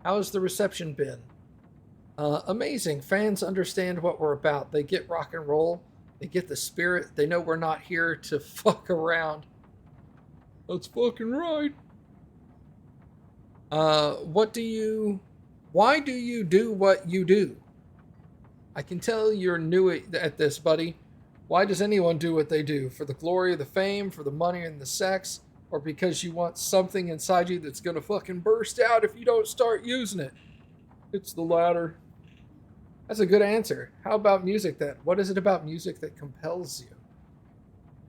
How's the reception been? Amazing. Fans understand what we're about. They get rock and roll. They get the spirit. They know we're not here to fuck around. That's fucking right. Why do you do what you do? I can tell you're new at this, buddy. Why does anyone do what they do? For the glory, the fame, for the money and the sex, or because you want something inside you that's gonna fucking burst out if you don't start using it? It's the latter. That's a good answer. How about music then? What is it about music that compels you?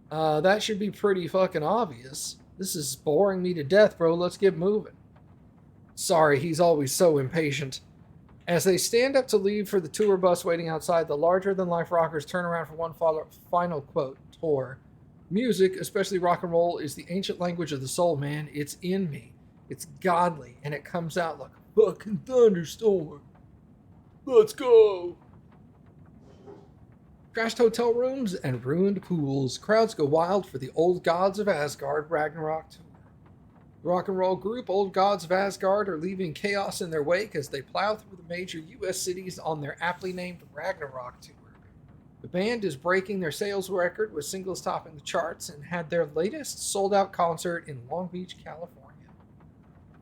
That should be pretty fucking obvious. This is boring me to death, bro. Let's get moving. Sorry, he's always so impatient. As they stand up to leave for the tour bus waiting outside, the larger-than-life rockers turn around for one final quote. Tour. Music, especially rock and roll, is the ancient language of the soul, man. It's in me. It's godly, and it comes out like a fucking thunderstorm. Let's go! Trashed hotel rooms and ruined pools. Crowds go wild for the Old Gods of Asgard Ragnarok tour. The rock and roll group Old Gods of Asgard are leaving chaos in their wake as they plow through the major U.S. cities on their aptly named Ragnarok tour. The band is breaking their sales record with singles topping the charts and had their latest sold-out concert in Long Beach, California.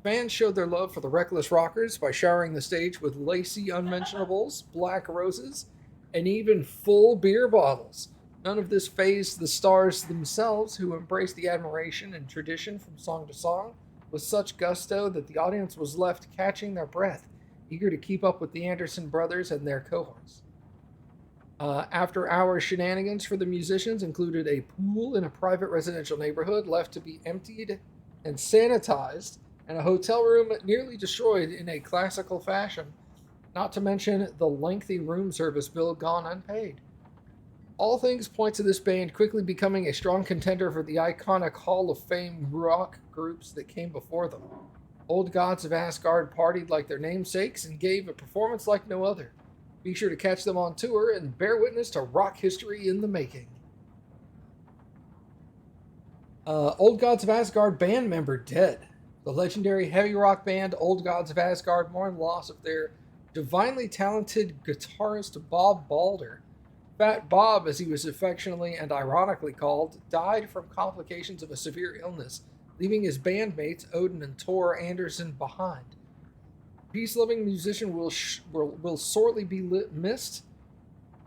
Fans showed their love for the Reckless Rockers by showering the stage with lacy unmentionables, black roses, and even full beer bottles. None of this fazed the stars themselves, who embraced the admiration and tradition from song to song with such gusto that the audience was left catching their breath, eager to keep up with the Anderson brothers and their cohorts. After-hour shenanigans for the musicians included a pool in a private residential neighborhood left to be emptied and sanitized, and a hotel room nearly destroyed in a classical fashion, not to mention the lengthy room service bill gone unpaid. All things point to this band quickly becoming a strong contender for the iconic Hall of Fame rock groups that came before them. Old Gods of Asgard partied like their namesakes and gave a performance like no other. Be sure to catch them on tour and bear witness to rock history in the making. Old Gods of Asgard band member dead. The legendary heavy rock band Old Gods of Asgard mourn the loss of their divinely talented guitarist Bob Balder. Fat Bob, as he was affectionately and ironically called, died from complications of a severe illness, leaving his bandmates Odin and Tor Anderson behind. Peace-loving musician will sorely be missed,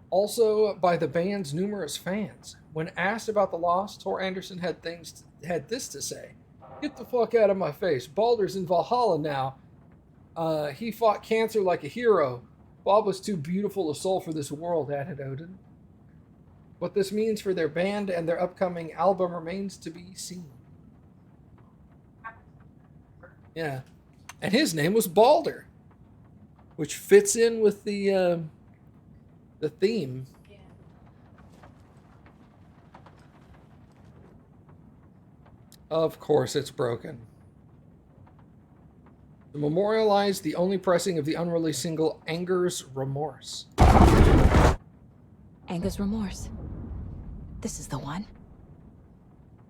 also by the band's numerous fans. When asked about the loss, Tor Anderson had this to say: "Get the fuck out of my face. Balder's in Valhalla now. He fought cancer like a hero. Bob was too beautiful a soul for this world," added Odin. What this means for their band and their upcoming album remains to be seen. Yeah. And his name was Balder, which fits in with the theme. Yeah. Of course it's broken. To memorialize the only pressing of the unreleased single, Anger's Remorse. Anger's Remorse. This is the one.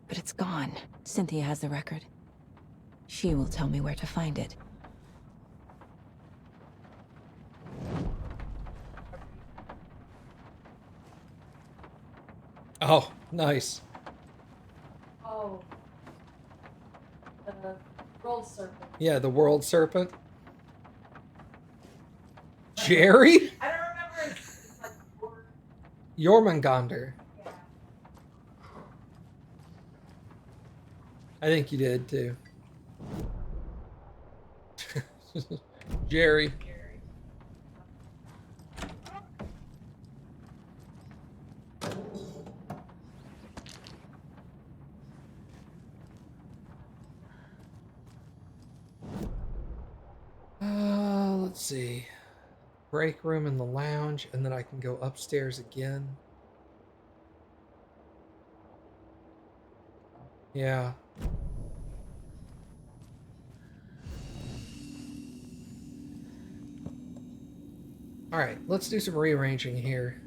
But it's gone. Cynthia has the record. She will tell me where to find it. Oh, nice. Oh. The World Serpent. Yeah, the World Serpent. Jerry? I don't remember. It's like Jormungandr. yeah. I think you did too. Jerry. Let's see. Break room in the lounge, and then I can go upstairs again. Yeah. Alright, let's do some rearranging here.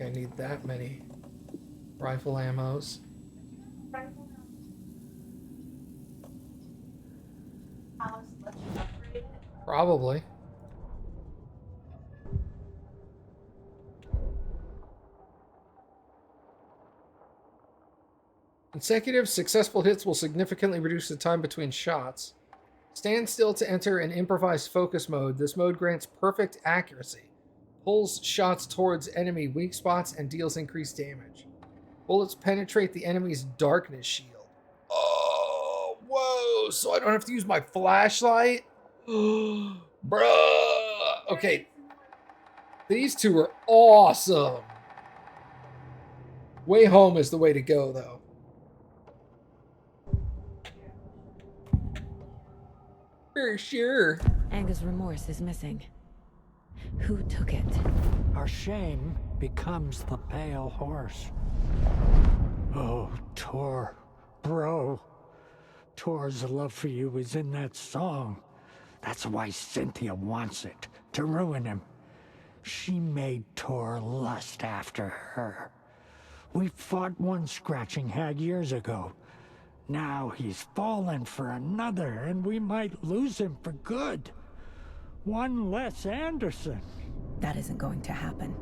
think I need that many rifle ammos. Alice let you upgrade it. Probably. Consecutive successful hits will significantly reduce the time between shots. Stand still to enter an improvised focus mode. This mode grants perfect accuracy, pulls shots towards enemy weak spots, and deals increased damage. Bullets penetrate the enemy's darkness shield. Oh, whoa! So I don't have to use my flashlight? Bruh! Okay, these two are awesome. Way home is the way to go, though. For sure. Angus' remorse is missing. Who took it? Our shame becomes the pale horse. Oh, Tor. Bro. Tor's love for you is in that song. That's why Cynthia wants it, to ruin him. She made Tor lust after her. We fought one scratching hag years ago. Now he's fallen for another, and we might lose him for good. One less Anderson. That isn't going to happen.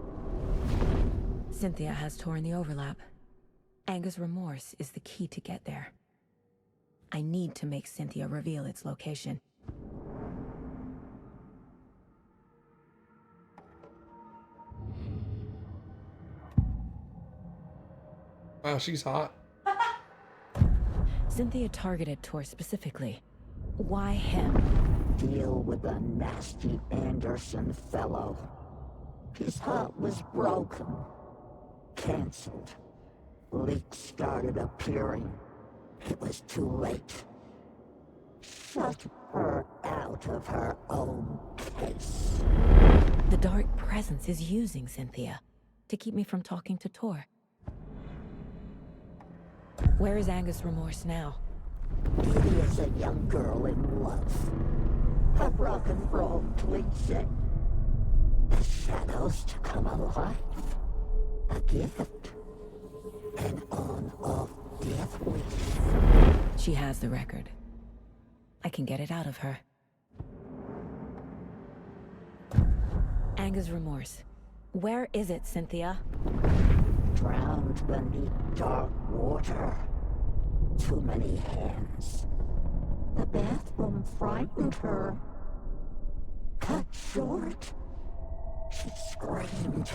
Cynthia has torn the overlap. Angus' remorse is the key to get there. I need to make Cynthia reveal its location. Wow, she's hot. Cynthia targeted Tor specifically. Why him? Deal with the nasty Anderson fellow. His heart was broken. Cancelled. Leaks started appearing. It was too late. Shut her out of her own case. The dark presence is using Cynthia to keep me from talking to Tor. Where is Angus' remorse now? Kitty is a young girl in love. A rock and roll cliche. The shadows to come alive. A gift. An on-off death wish. She has the record. I can get it out of her. Angus' remorse. Where is it, Cynthia? Drowned beneath dark water. Too many hands. The bathroom frightened her. Cut short. She screamed.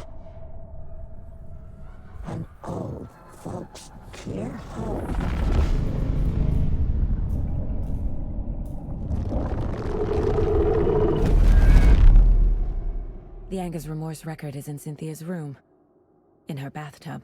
An old folks' care home. The Angus' remorse record is in Cynthia's room. In her bathtub.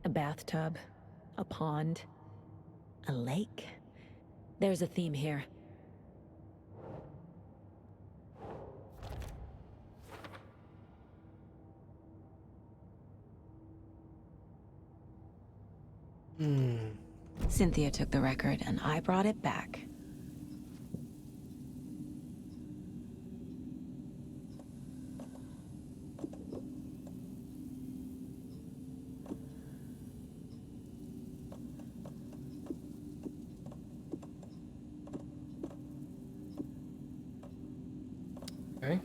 A bathtub, a pond, a lake. There's a theme here. Cynthia took the record and I brought it back. Okay.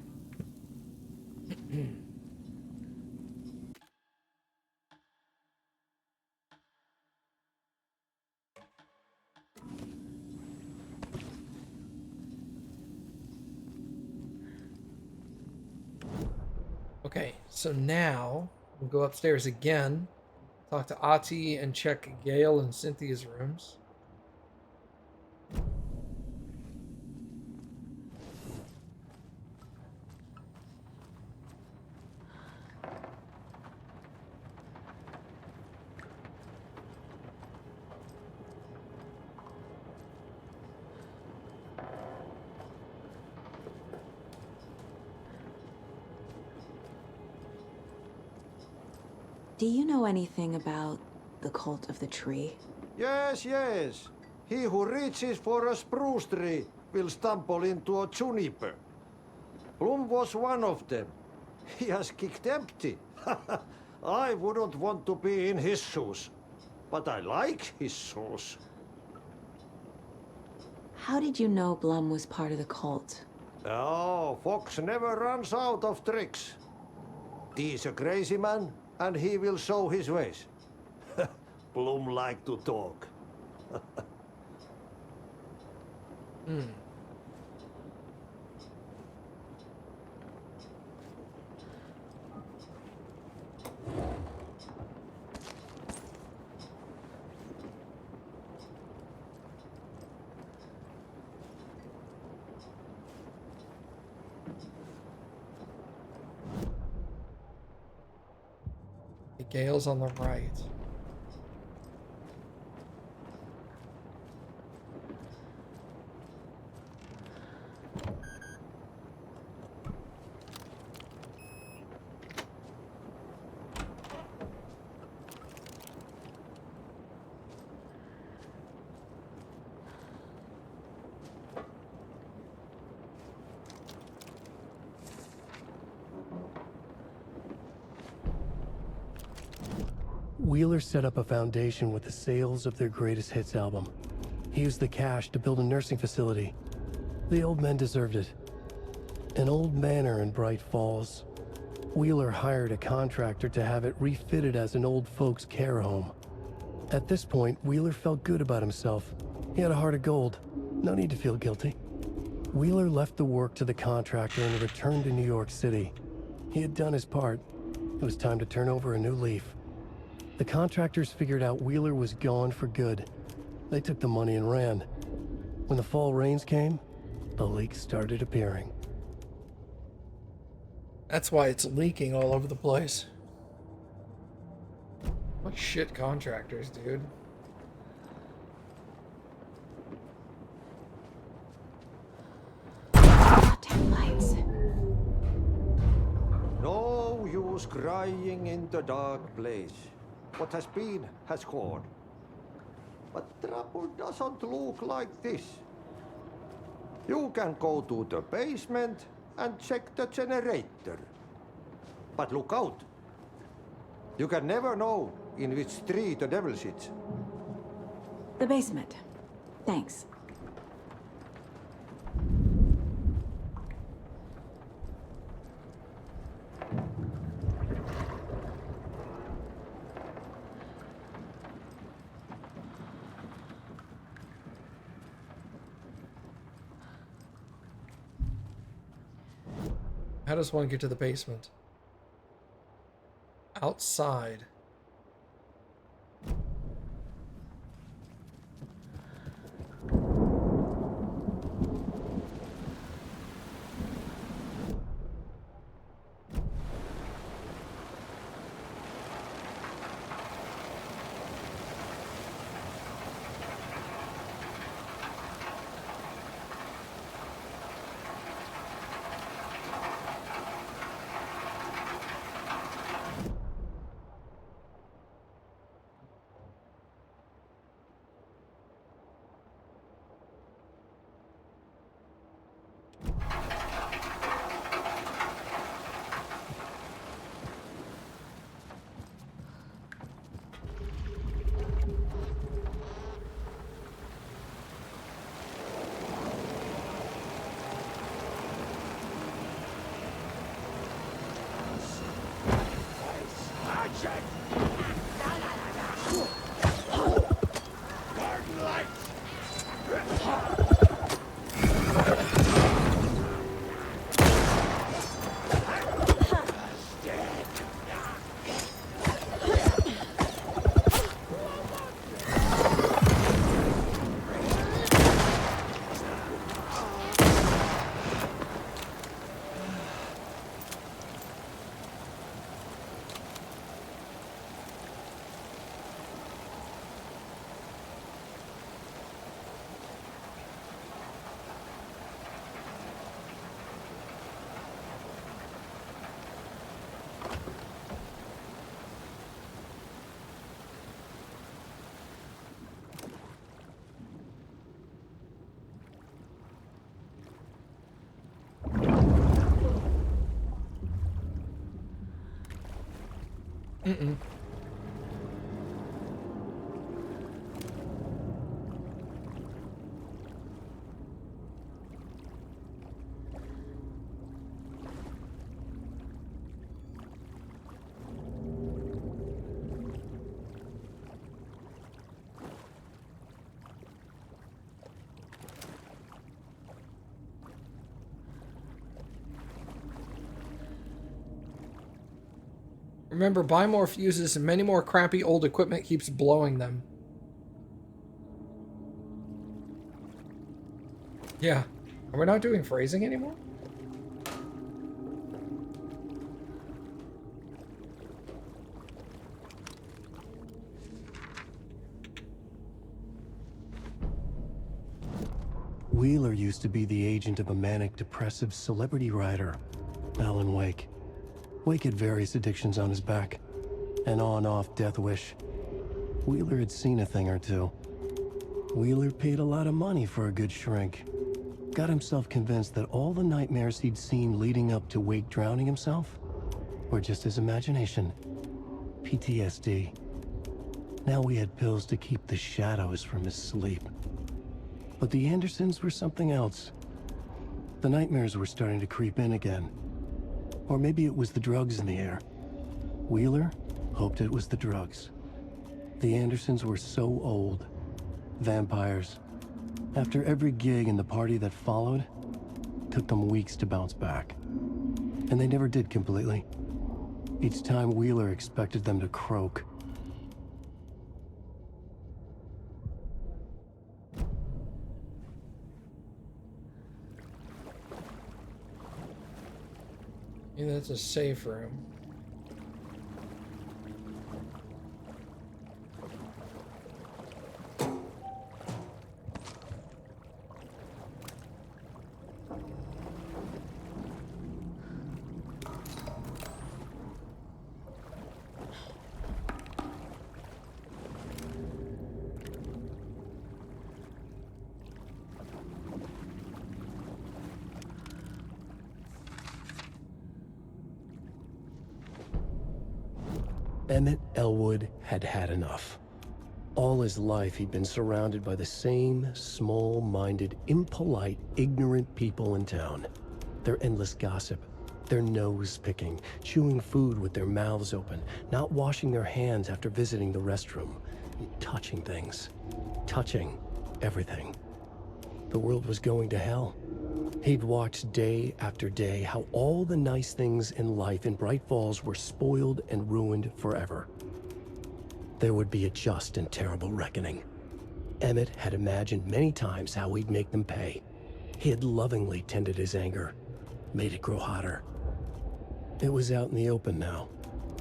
Okay, so now we'll go upstairs again, talk to Ati and check Gale and Cynthia's rooms. Do you know anything about the cult of the tree? Yes, yes. He who reaches for a spruce tree will stumble into a juniper. Bloom was one of them. He has kicked empty. I wouldn't want to be in his shoes. But I like his shoes. How did you know Blum was part of the cult? Oh, Fox never runs out of tricks. He's a crazy man, and he will show his ways. Bloom like to talk. The Gale's on the right. Wheeler set up a foundation with the sales of their greatest hits album. He used the cash to build a nursing facility. The old men deserved it. An old manor in Bright Falls. Wheeler hired a contractor to have it refitted as an old folks' care home. At this point, Wheeler felt good about himself. He had a heart of gold. No need to feel guilty. Wheeler left the work to the contractor and returned to New York City. He had done his part. It was time to turn over a new leaf. The contractors figured out Wheeler was gone for good. They took the money and ran. When the fall rains came, the leaks started appearing. That's why it's leaking all over the place. What shit contractors, dude. Goddamn lights. No use crying in the dark place. What has been has gone. But trouble doesn't look like this. You can go to the basement and check the generator. But look out. You can never know in which tree the devil sits. The basement. Thanks. How does one get to the basement? Outside. Mm-mm. Remember, buy more fuses and many more crappy old equipment keeps blowing them. Yeah. Are we not doing phrasing anymore? Wheeler used to be the agent of a manic depressive celebrity writer, Alan Wake. Wake had various addictions on his back. An on-off death wish. Wheeler had seen a thing or two. Wheeler paid a lot of money for a good shrink. Got himself convinced that all the nightmares he'd seen leading up to Wake drowning himself were just his imagination. PTSD. Now we had pills to keep the shadows from his sleep. But the Andersons were something else. The nightmares were starting to creep in again. Or maybe it was the drugs in the air. Wheeler hoped it was the drugs. The Andersons were so old. Vampires. After every gig and the party that followed, took them weeks to bounce back. And they never did completely. Each time Wheeler expected them to croak. Yeah, that's a safe room. Emmett Elwood had had enough. All his life he'd been surrounded by the same small-minded, impolite, ignorant people in town. Their endless gossip, their nose-picking, chewing food with their mouths open, not washing their hands after visiting the restroom, and touching things. Touching everything. The world was going to hell. He'd watched day after day how all the nice things in life in Bright Falls were spoiled and ruined forever. There would be a just and terrible reckoning. Emmett had imagined many times how he'd make them pay. He had lovingly tended his anger, made it grow hotter. It was out in the open now.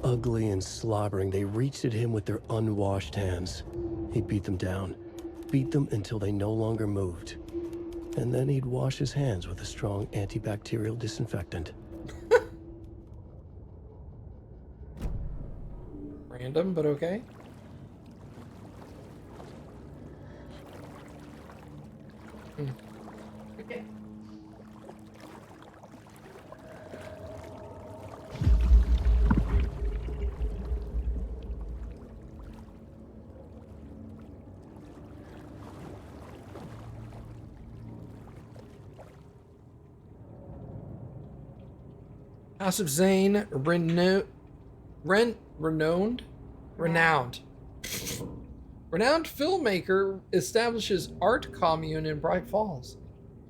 Ugly and slobbering, they reached at him with their unwashed hands. He beat them down, beat them until they no longer moved. And then he'd wash his hands with a strong antibacterial disinfectant. Random, but okay. Okay. House of Zane, renowned filmmaker establishes art commune in Bright Falls.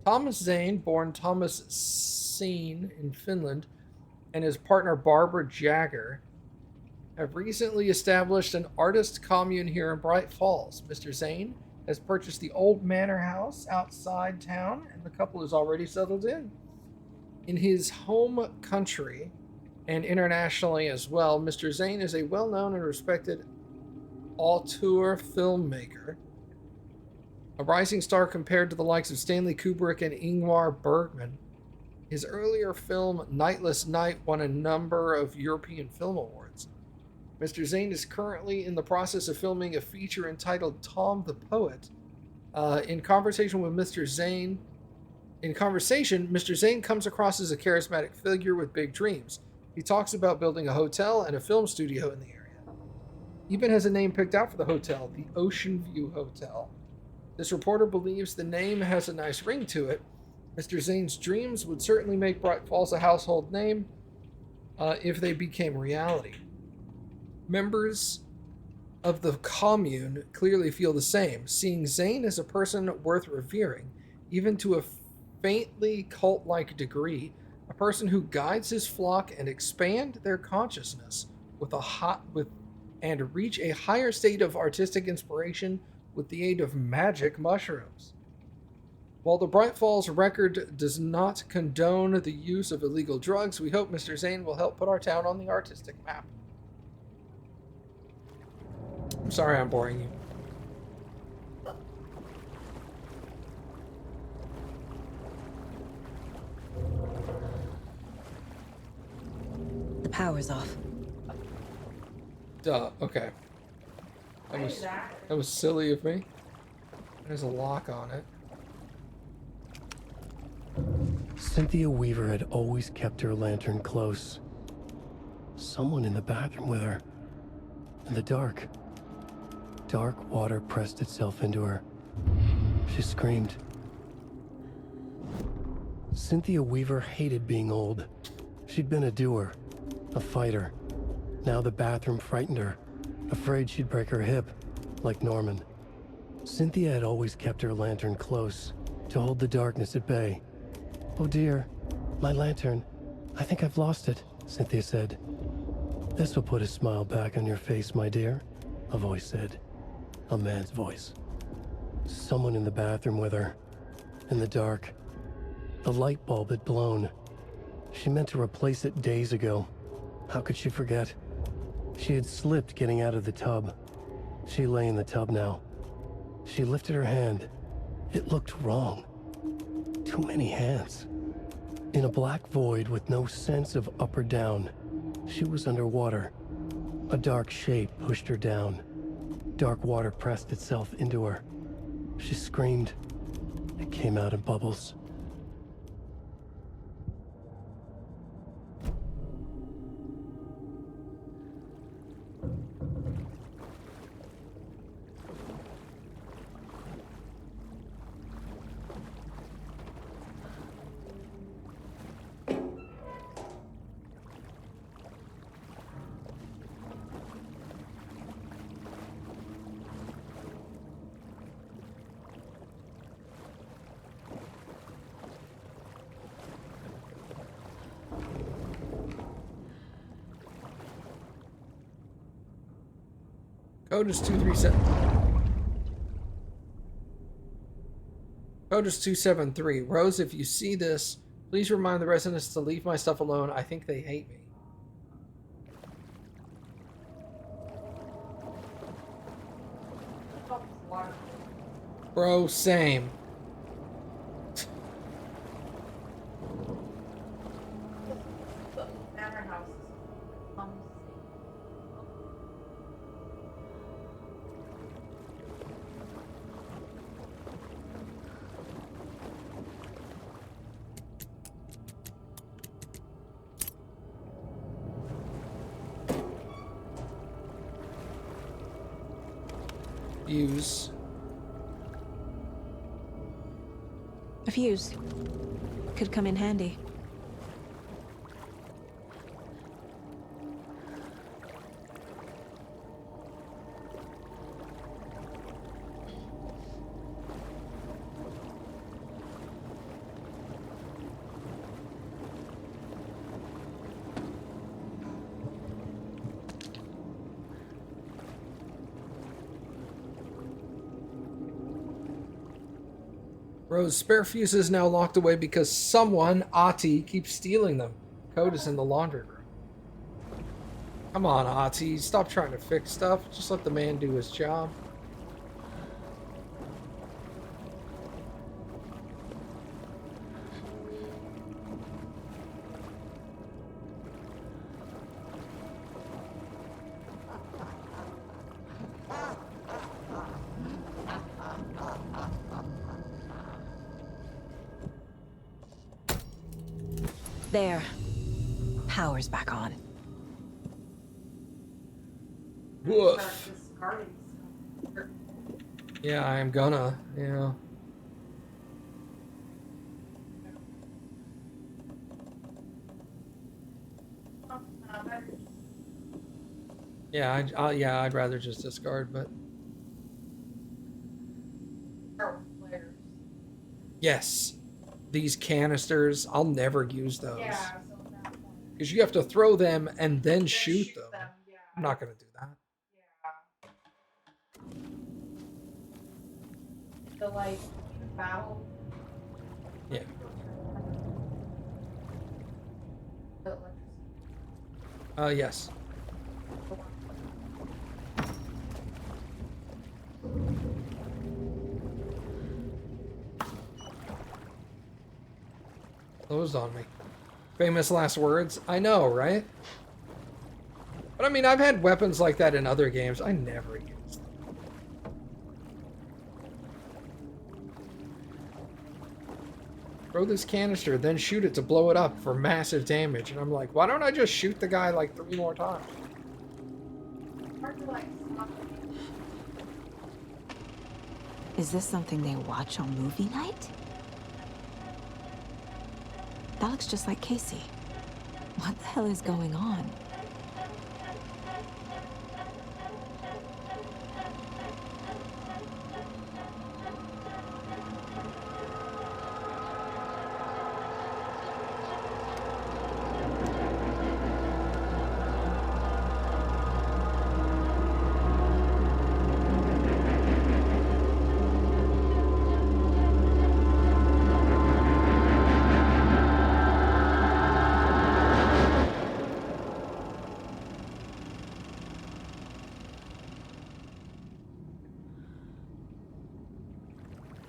Thomas Zane, born Thomas Scene in Finland, and his partner Barbara Jagger have recently established an artist commune here in Bright Falls. Mr. Zane has purchased the old manor house outside town, and the couple is already settled in. In his home country and internationally as well, Mr. Zane is a well-known and respected auteur filmmaker, a rising star compared to the likes of Stanley Kubrick and Ingmar Bergman. His earlier film, Nightless Night, won a number of European Film Awards. Mr. Zane is currently in the process of filming a feature entitled Tom the Poet. In conversation, Mr. Zane comes across as a charismatic figure with big dreams. He talks about building a hotel and a film studio in the area. even has a name picked out for the hotel, the Ocean View Hotel. This reporter believes the name has a nice ring to it. Mr. Zane's dreams would certainly make Bright Falls a household name if they became reality. Members of the commune clearly feel the same, seeing Zane as a person worth revering, even to a faintly cult-like degree, a person who guides his flock and expand their consciousness and reach a higher state of artistic inspiration with the aid of magic mushrooms. While the Bright Falls record does not condone the use of illegal drugs, we hope Mr. Zane will help put our town on the artistic map. I'm sorry I'm boring you. The power's off. Duh, okay. That was silly of me. There's a lock on it. Cynthia Weaver had always kept her lantern close. Someone in the bathroom with her. In the dark. Dark water pressed itself into her. She screamed. Cynthia Weaver hated being old. She'd been a doer, a fighter. Now the bathroom frightened her, afraid she'd break her hip, like Norman. Cynthia had always kept her lantern close, to hold the darkness at bay. "Oh dear, my lantern. I think I've lost it," Cynthia said. "This will put a smile back on your face, my dear," a voice said. A man's voice. Someone in the bathroom with her. In the dark. The light bulb had blown. She meant to replace it days ago. How could she forget? She had slipped getting out of the tub. She lay in the tub now. She lifted her hand. It looked wrong. Too many hands. In a black void with no sense of up or down, she was underwater. A dark shape pushed her down. Dark water pressed itself into her. She screamed. It came out in bubbles. Code is 237. Code is 273. Rose, if you see this, please remind the residents to leave my stuff alone. I think they hate me. Bro, same. Manor house is clumsy. Use. A fuse. Could come in handy. Rose, spare fuses now locked away because someone, Ati, keeps stealing them. Code is in the laundry room. Come on, Ati, stop trying to fix stuff. Just let the man do his job. There. Power's back on. Woof. Discarding stuff. Yeah, I am gonna. Yeah. Yeah, yeah, I'd rather just discard, but yes, these canisters, I'll never use those. Yeah, so at that point. Because you have to throw them and then shoot them. Yeah. I'm not gonna do that. Yeah. The like battle. Yeah. The electricity. Yes. Closed on me. Famous last words. I know, right? But I mean, I've had weapons like that in other games. I never used them. Throw this canister, then shoot it to blow it up for massive damage. And I'm like, why don't I just shoot the guy like 3 more times? Hard to like stop it. Is this something they watch on movie night? That looks just like Casey. What the hell is going on?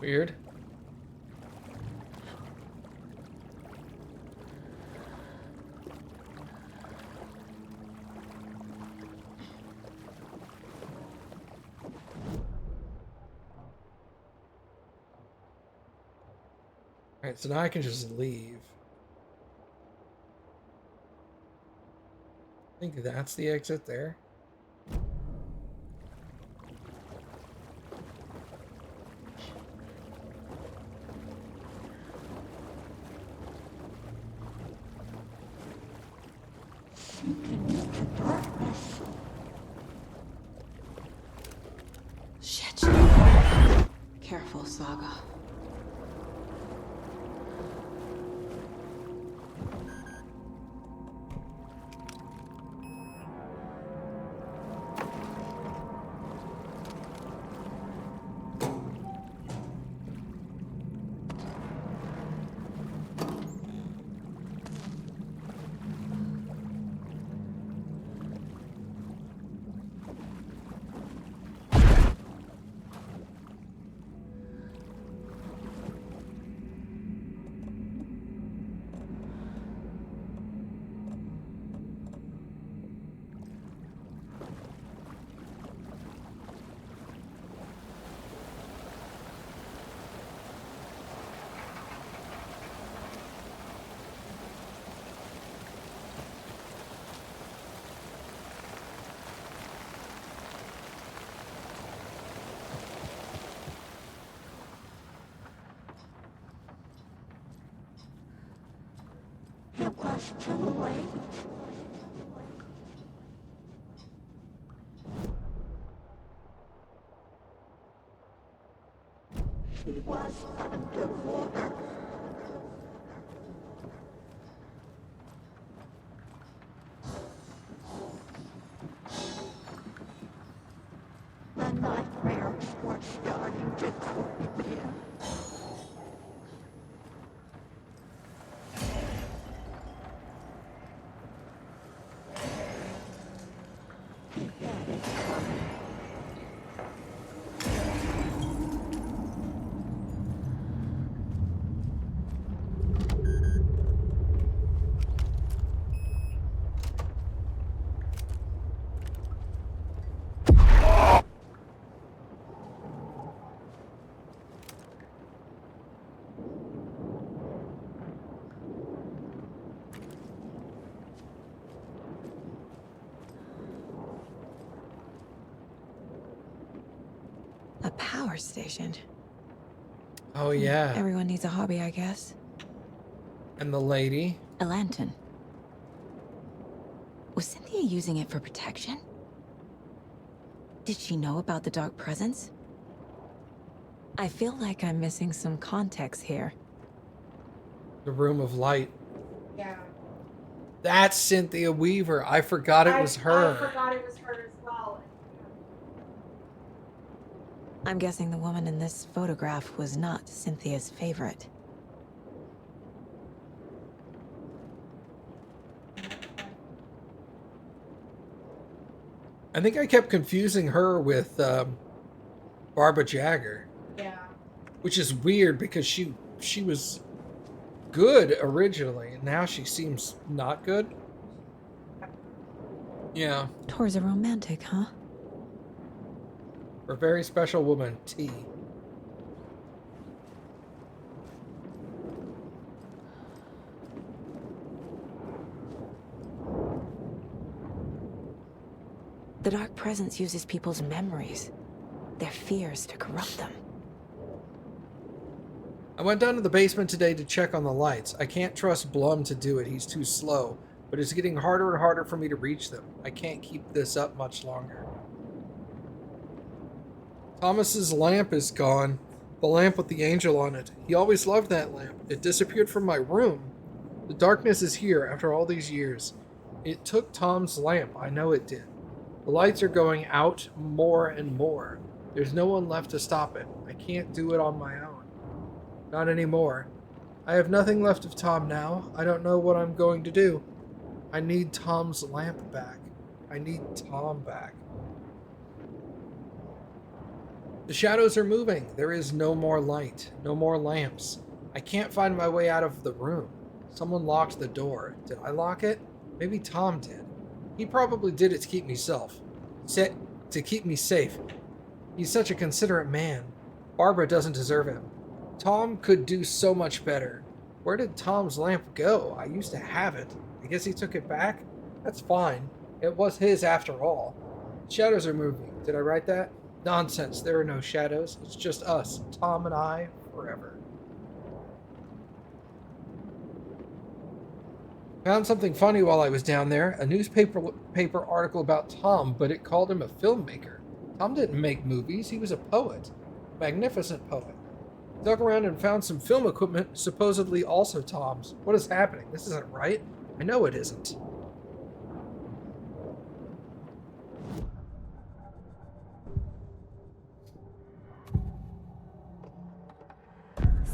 Weird. Alright, so now I can just leave. I think that's the exit there. Shit. Careful, Saga. It was too late. She was underwater. The nightmares were starting to creep in. A power station. Oh, yeah. Everyone needs a hobby, I guess. And the lady. A lantern. Was Cynthia using it for protection? Did she know about the dark presence? I feel like I'm missing some context here. The Room of Light. Yeah. That's Cynthia Weaver. I forgot it was her. I forgot it was her as well. I'm guessing the woman in this photograph was not Cynthia's favorite. I think I kept confusing her with Barbara Jagger. Yeah. Which is weird because she was good originally, and now she seems not good. Yeah. Tor's a romantic, huh? For a very special woman, T. The dark presence uses people's memories, their fears to corrupt them. I went down to the basement today to check on the lights. I can't trust Blum to do it. He's too slow. But it's getting harder and harder for me to reach them. I can't keep this up much longer. Thomas's lamp is gone. The lamp with the angel on it. He always loved that lamp. It disappeared from my room. The darkness is here after all these years. It took Tom's lamp. I know it did. The lights are going out more and more. There's no one left to stop it. I can't do it on my own. Not anymore. I have nothing left of Tom now. I don't know what I'm going to do. I need Tom's lamp back. I need Tom back. The shadows are moving. There is no more light. No more lamps. I can't find my way out of the room. Someone locked the door. Did I lock it? Maybe Tom did. He probably did it to keep me safe. He's such a considerate man. Barbara doesn't deserve him. Tom could do so much better. Where did Tom's lamp go? I used to have it. I guess he took it back? That's fine. It was his after all. Shadows are moving. Did I write that? Nonsense. There are no shadows. It's just us. Tom and I, forever. Found something funny while I was down there. A newspaper article about Tom, but it called him a filmmaker. Tom didn't make movies. He was a poet. Magnificent poet. Dug around and found some film equipment, supposedly also Tom's. What is happening? This isn't right. I know it isn't.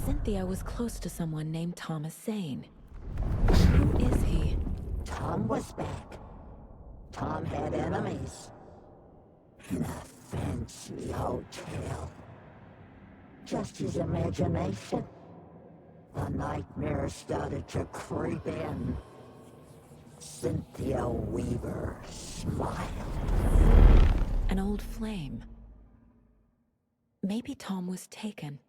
Cynthia was close to someone named Thomas Zane. Who is he? Tom was back. Tom had enemies. In a fancy hotel. Just his imagination. The nightmare started to creep in. Cynthia Weaver smiled. An old flame. Maybe Tom was taken.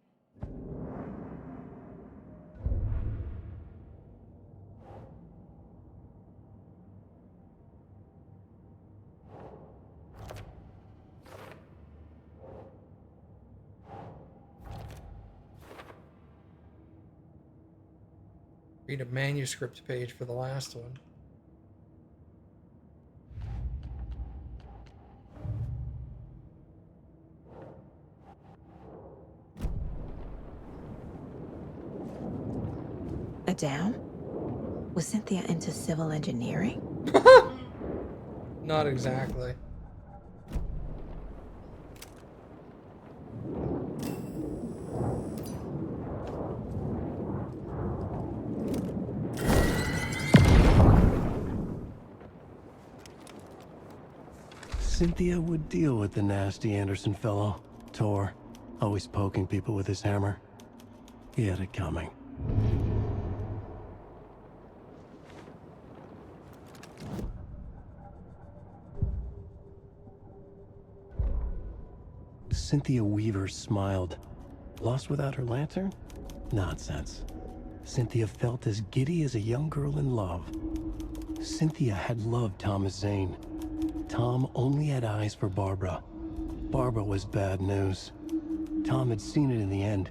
Read a manuscript page for the last one. A dam? Was Cynthia into civil engineering? Not exactly. Cynthia would deal with the nasty Anderson fellow, Tor, always poking people with his hammer. He had it coming. Cynthia Weaver smiled. Lost without her lantern? Nonsense. Cynthia felt as giddy as a young girl in love. Cynthia had loved Thomas Zane. Tom only had eyes for Barbara. Barbara was bad news. Tom had seen it in the end.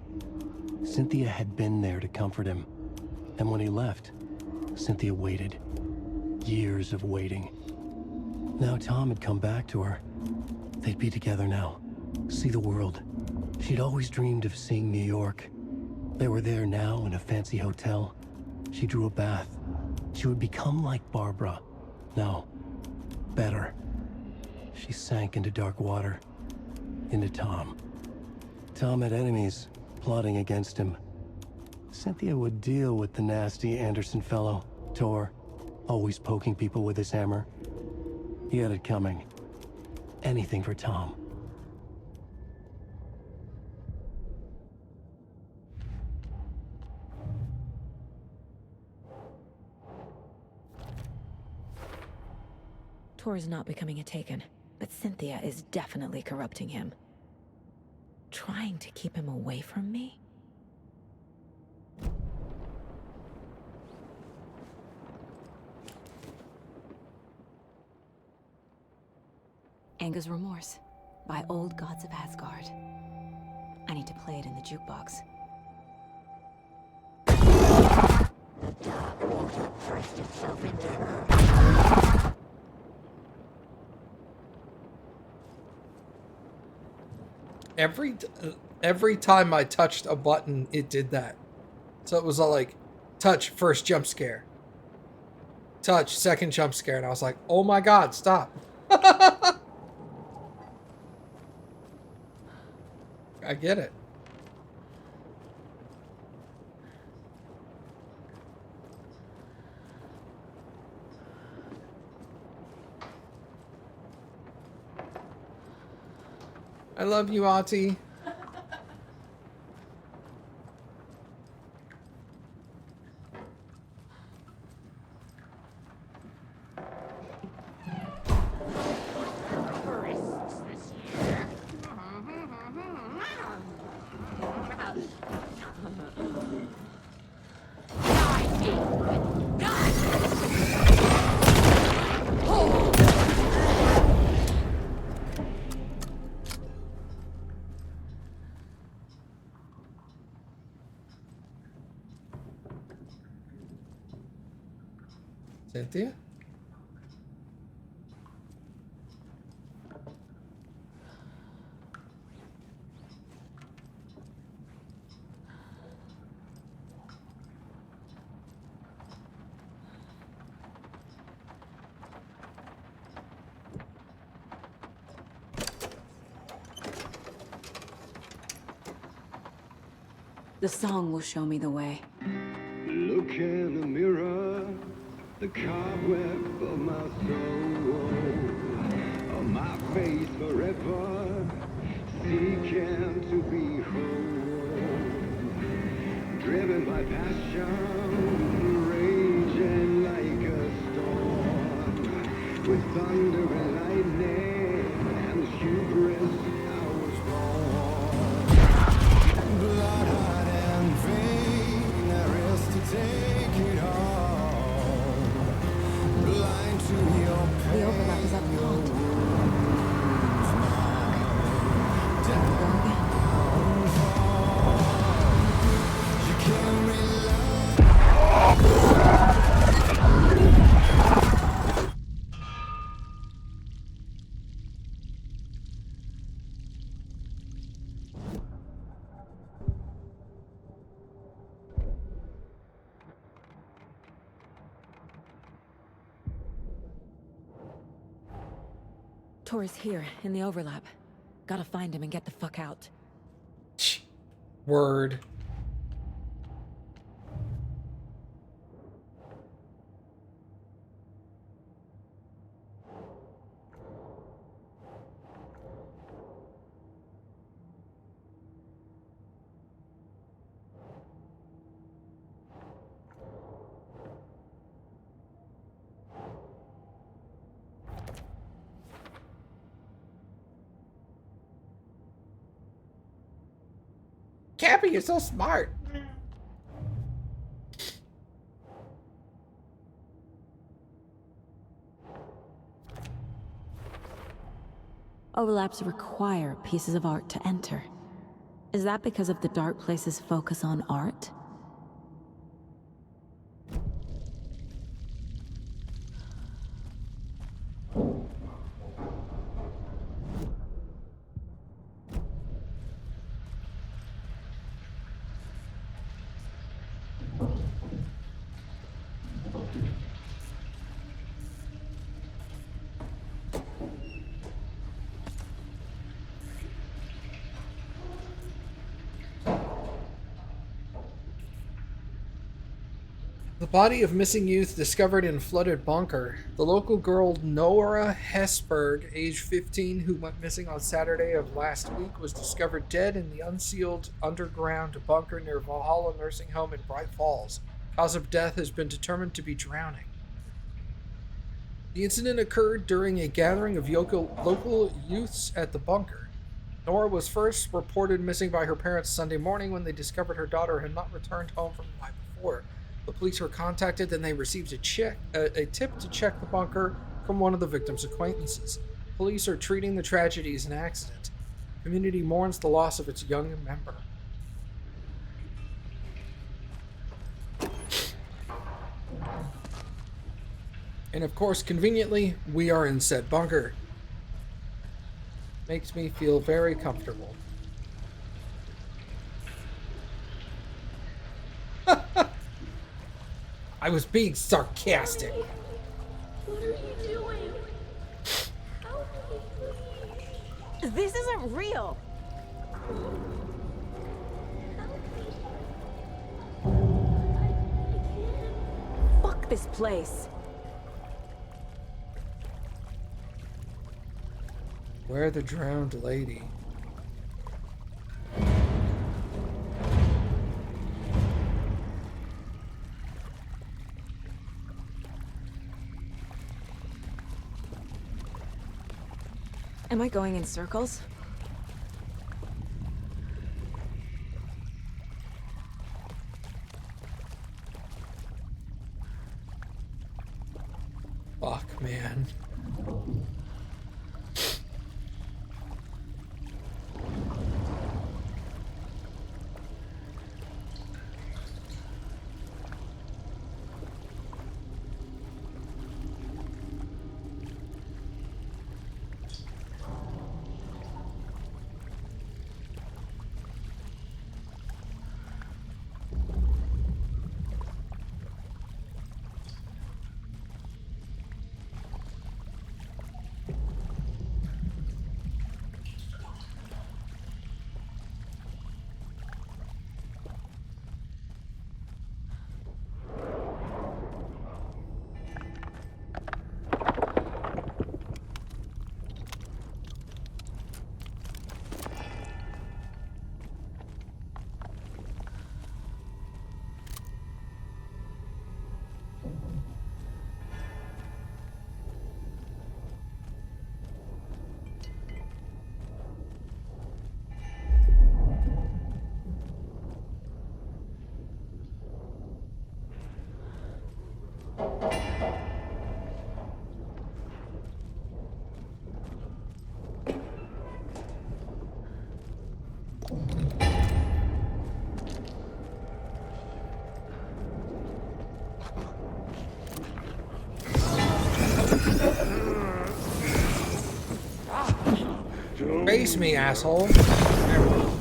Cynthia had been there to comfort him. And when he left, Cynthia waited. Years of waiting. Now Tom had come back to her. They'd be together now. See the world. She'd always dreamed of seeing New York. They were there now in a fancy hotel. She drew a bath. She would become like Barbara. No, better. She sank into dark water. Into Tom. Tom had enemies plotting against him. Cynthia would deal with the nasty Anderson fellow, Tor, always poking people with his hammer. He had it coming. Anything for Tom. Tor is not becoming a Taken, but Cynthia is definitely corrupting him. Trying to keep him away from me? Anger's Remorse by Old Gods of Asgard. I need to play it in the jukebox. The dark water pressed itself into her. Every time I touched a button, it did that. So it was all like, touch, first jump scare. Touch, second jump scare. And I was like, oh my god, stop. I get it. I love you, Auntie. Cynthia? The song will show me the way. Look in the mirror, the cobweb of my soul, on my face forever, seeking to be whole, driven by passion, raging like a storm, with thunder and lightning and hubris I was born. Blood, heart, and vein, there is to take it all. Blind to your pain. The overlap is up front. Time to go again. You can't rely. Tor is here, in the overlap. Gotta find him and get the fuck out. Word. Cappy, you're so smart. Overlaps require pieces of art to enter. Is that because of the dark place's focus on art? The body of missing youth discovered in flooded bunker. The local girl Nora Hesberg, age 15, who went missing on Saturday of last week, was discovered dead in the unsealed underground bunker near Valhalla Nursing Home in Bright Falls. Cause of death has been determined to be drowning. The incident occurred during a gathering of local youths at the bunker. Nora was first reported missing by her parents Sunday morning when they discovered her daughter had not returned home from the night before. The police were contacted and they received a tip to check the bunker from one of the victim's acquaintances. Police are treating the tragedy as an accident. The community mourns the loss of its young member. And of course, conveniently, we are in said bunker. Makes me feel very comfortable. I was being sarcastic. What are you doing? Help me, please. This isn't real! Fuck this place. Where the drowned lady? Am I going in circles? Fuck, man. Face me, asshole. There we go.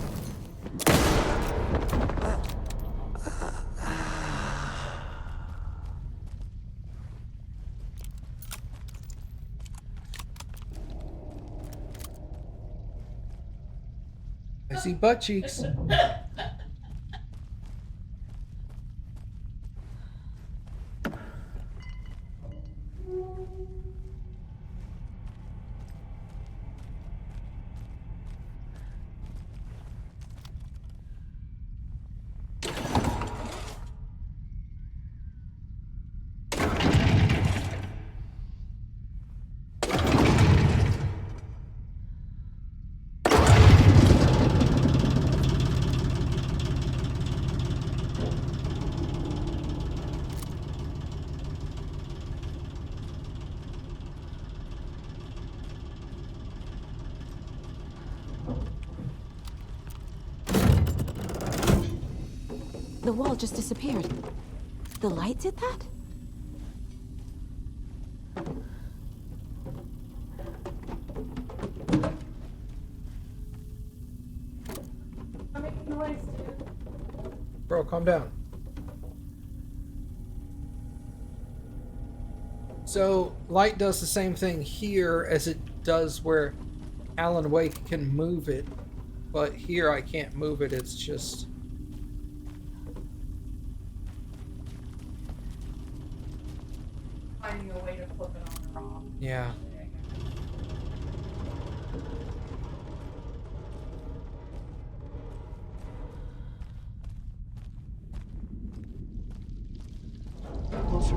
I see butt cheeks. The wall just disappeared. The light did that? I'm making noise, dude. Bro, calm down. So, light does the same thing here as it does where Alan Wake can move it, but here I can't move it, it's just... Finding a way to flip it on or off. Yeah. Closer.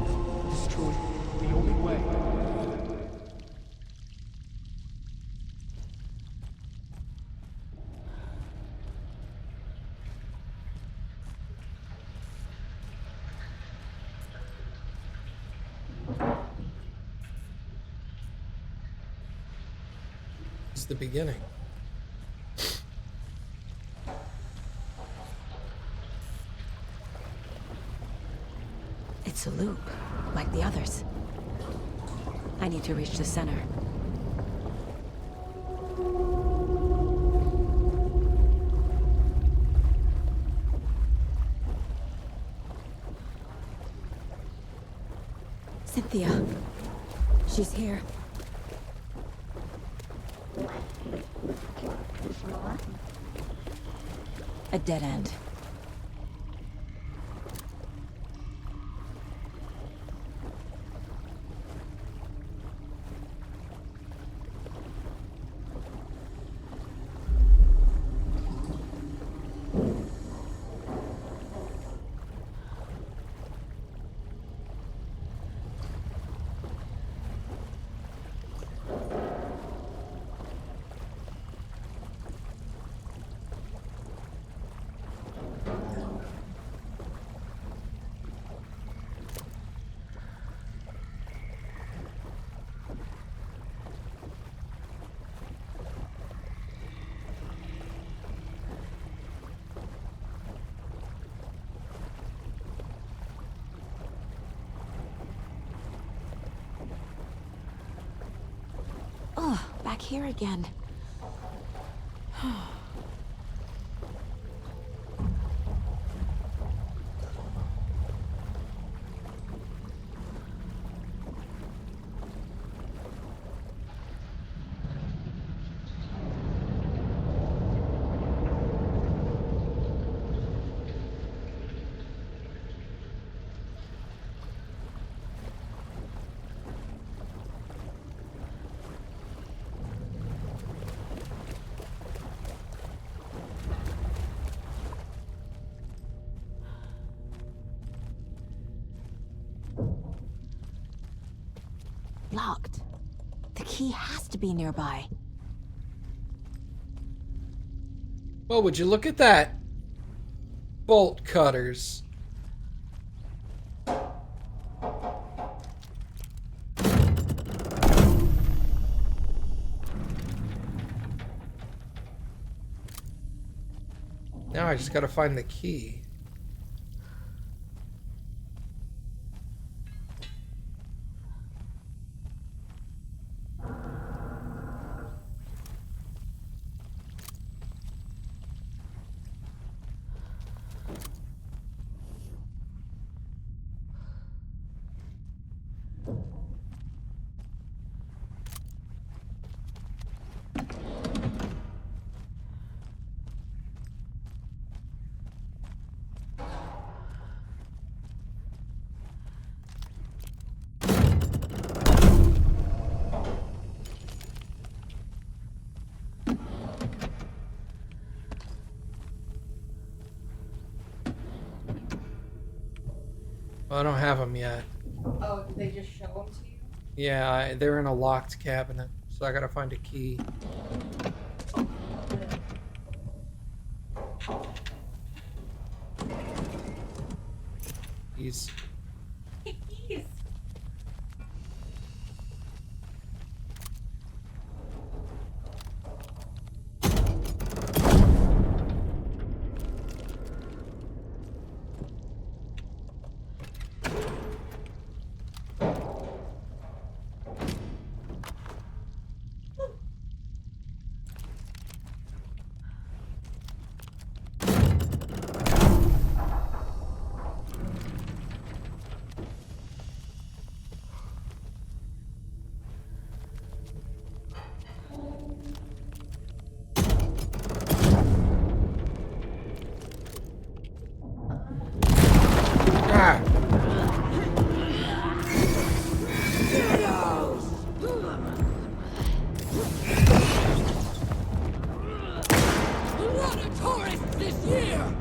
Destroy. The only way. It's the beginning. It's a loop, like the others. I need to reach the center. Cynthia. She's here. A dead end. Oh, back here again. Locked. The key has to be nearby. Well, would you look at that? Bolt cutters. Now I just gotta find the key. Well, I don't have them yet. Oh, did they just show them to you? Yeah, they're in a locked cabinet, so I gotta find a key. Keys. Keys. ton of tourists this year!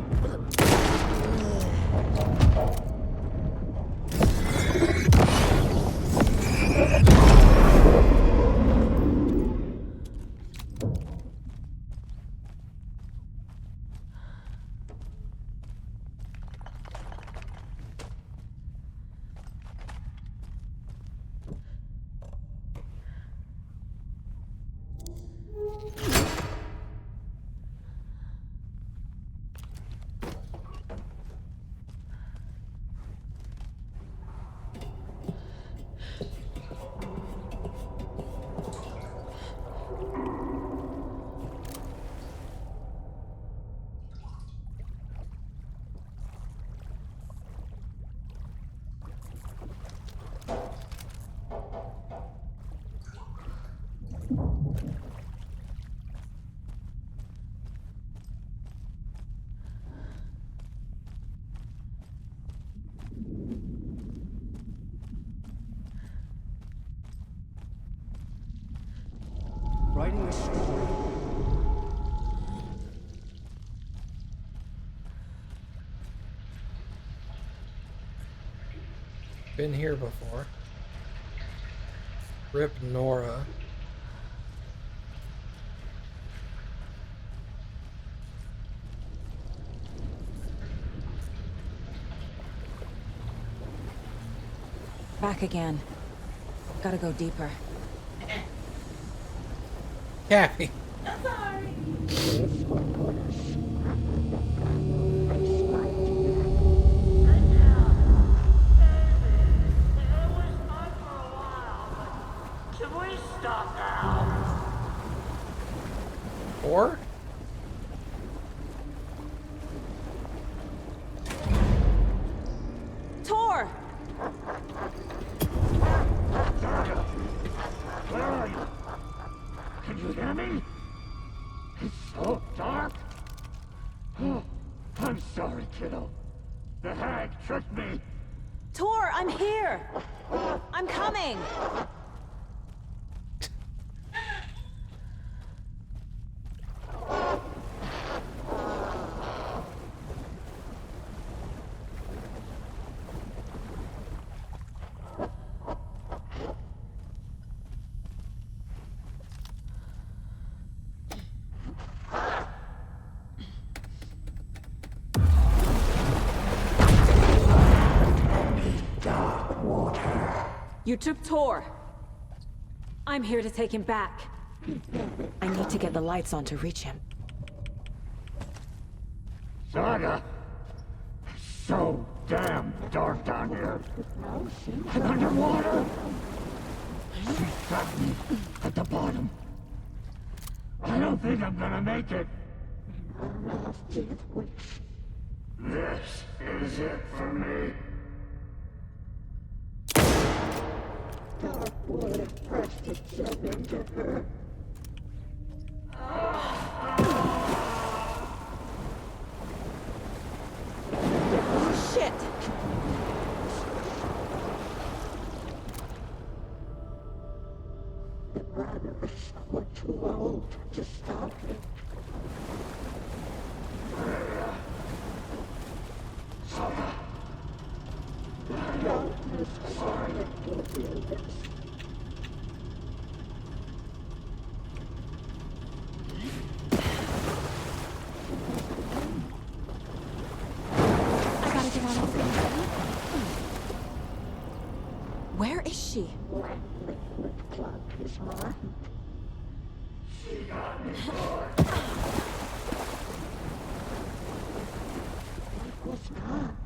Writing a story. Been here before. Rip Nora. Back again. Gotta go deeper. Kathy. Or? Tor! Where are you? Can you hear me? It's so dark. Oh, I'm sorry, kiddo. The hag tricked me. Tor, I'm here! I'm coming! You took Tor. I'm here to take him back. I need to get the lights on to reach him. Saga! It's so damn dark down here. And underwater. She trapped me at the bottom. I don't think I'm gonna make it. This is it for me. Dark water pressed itself into her. Shit! The brothers were too old to stop it. Darkness silently filled us. I gotta get on over. Where is she? Black liquid clogged his mind. It was gone.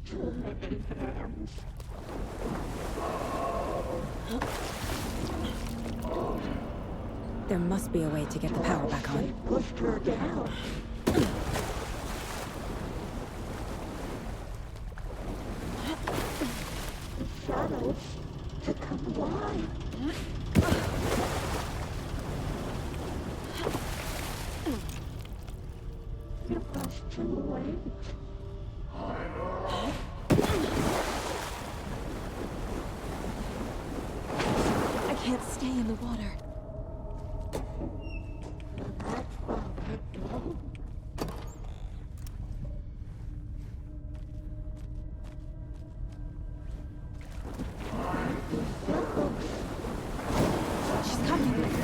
Too many hands. There must be a way to get the power back on. Pushed her down. The shadows to come alive. It was too late. I can't stay in the water. She's coming.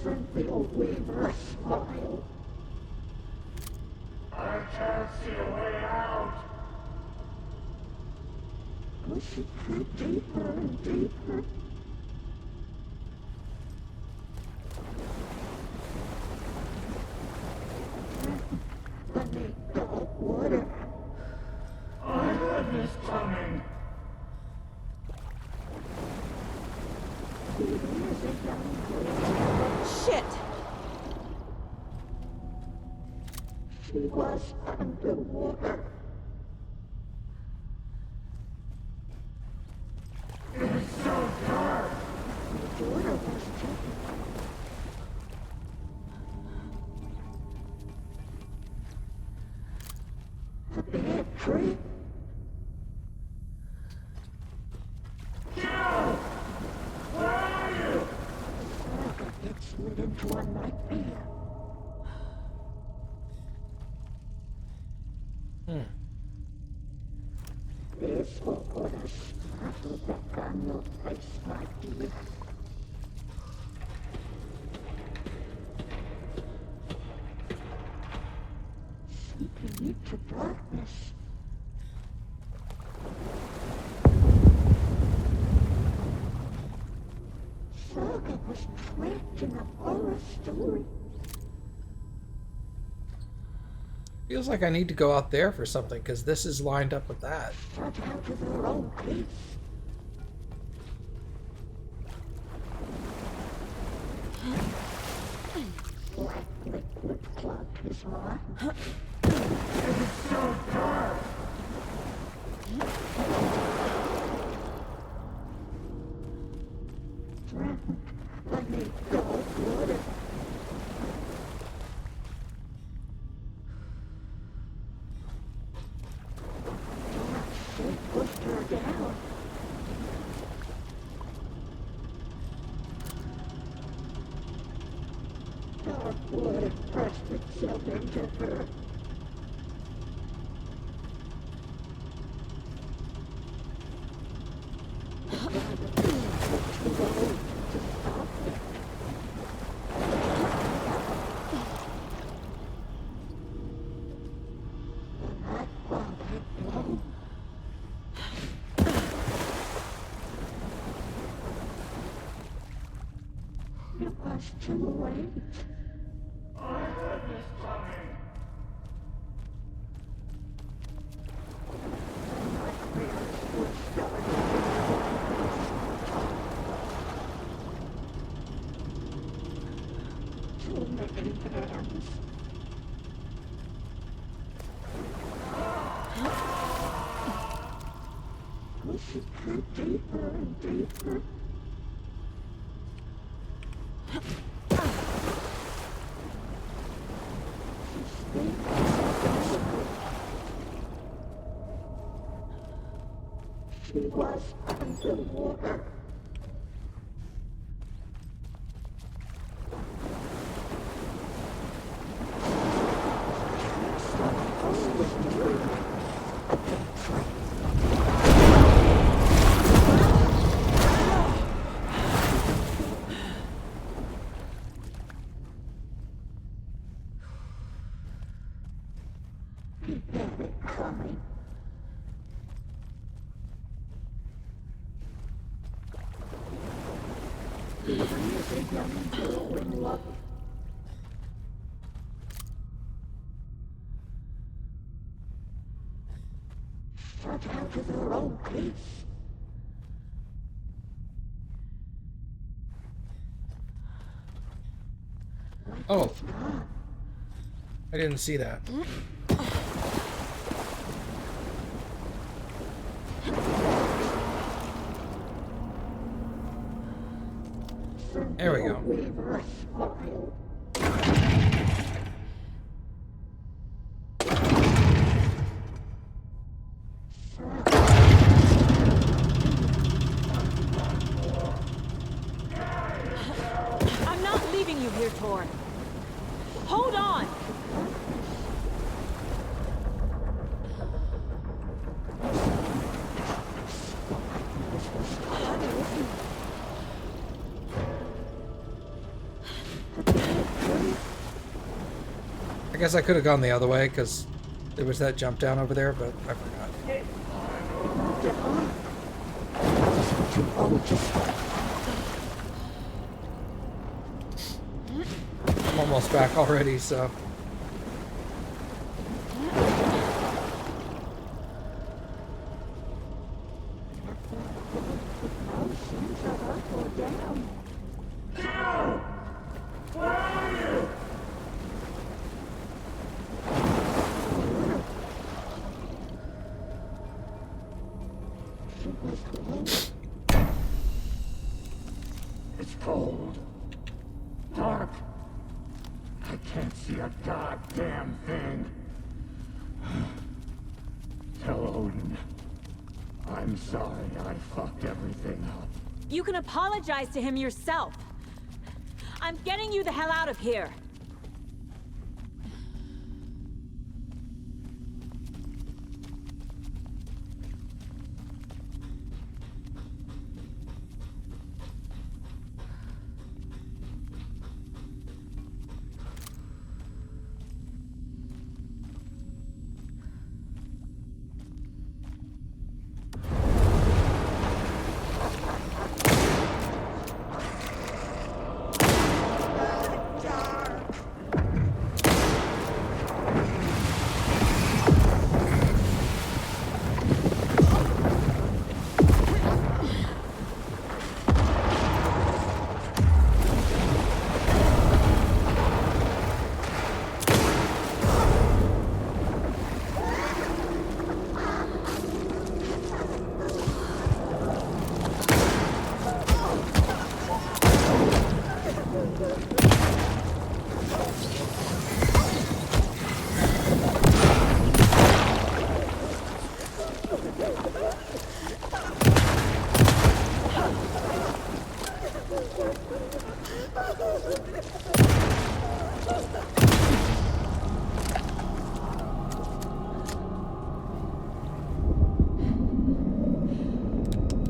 Cynthia Weaver smiled. I can't see a way out. Push it through deeper and deeper. I need dark water. Our goodness coming. Shit! She was underwater. It's so dark. The water was too. A bad tree. Joe! Where are you? Saga gets slid into a nightmare. This will put a smile back on your face, my dear. Sinking into darkness. Saga was trapped in a horror story. Feels like I need to go out there for something because this is lined up with that. Shut out of their own peace. Black liquid clogged his mind. It's so dark. Threatened. I need dark water. She pushed her down. Dark water pressed itself into her. It was too late. Our goodness coming. Too many hands. Push it through deeper and deeper. She was underwater. He had it coming. He was a young girl in love. Shut out of her own peace. Oh, I didn't see that. There we go. Weaver smile. I'm not leaving you here, Tor. Hold on! I guess I could have gone the other way because there was that jump down over there, but I forgot. I'm almost back already, so. Where are you? It's cold. Dark. I can't see a goddamn thing. Tell Odin. I'm sorry I fucked everything up. You can apologize to him yourself. I'm getting you the hell out of here.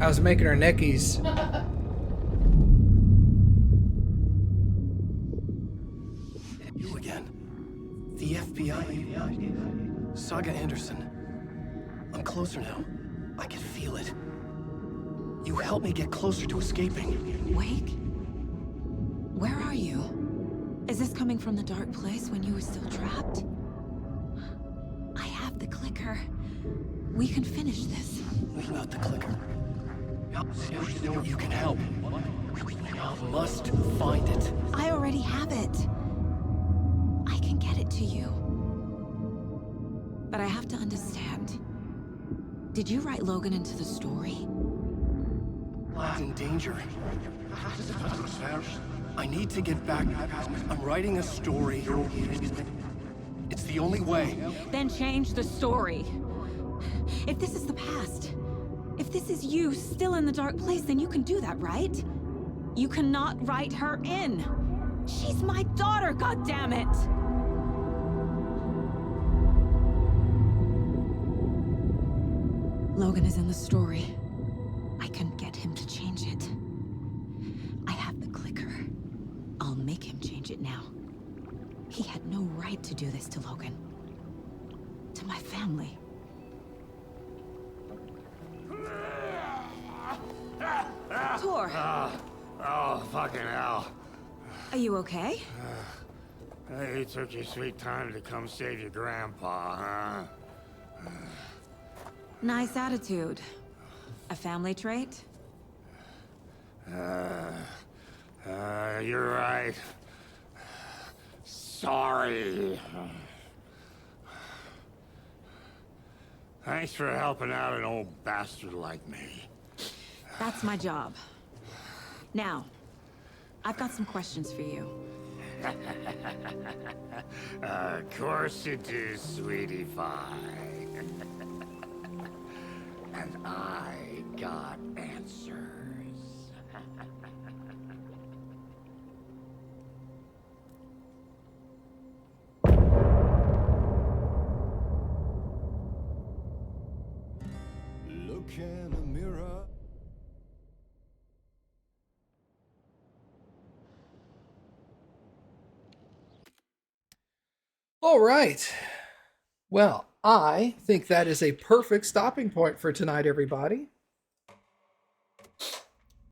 I was making her neckies. You again. The FBI. Saga Anderson. I'm closer now. I can feel it. You helped me get closer to escaping. Wake? Where are you? Is this coming from the dark place when you were still trapped? I have the clicker. We can finish this. Without the clicker. You can help. I must find it. I already have it. I can get it to you. But I have to understand. Did you write Logan into the story? He's in danger. I need to get back. I'm writing a story. It's the only way. Then change the story. If this is the past, if this is you still in the dark place, then you can do that, right? You cannot write her in. She's my daughter, goddammit! Logan is in the story. I can get him to change it. I have the clicker. I'll make him change it now. He had no right to do this to Logan. To my family. Tor, Oh, fucking hell. are you okay? You took your sweet time to come save your grandpa, huh? Nice attitude. A family trait? You're right. Sorry. Thanks for helping out an old bastard like me. That's my job. Now, I've got some questions for you. Of course you do, sweetie pie. And I got answers. Look in the mirror. All right. Well, I think that is a perfect stopping point for tonight, everybody.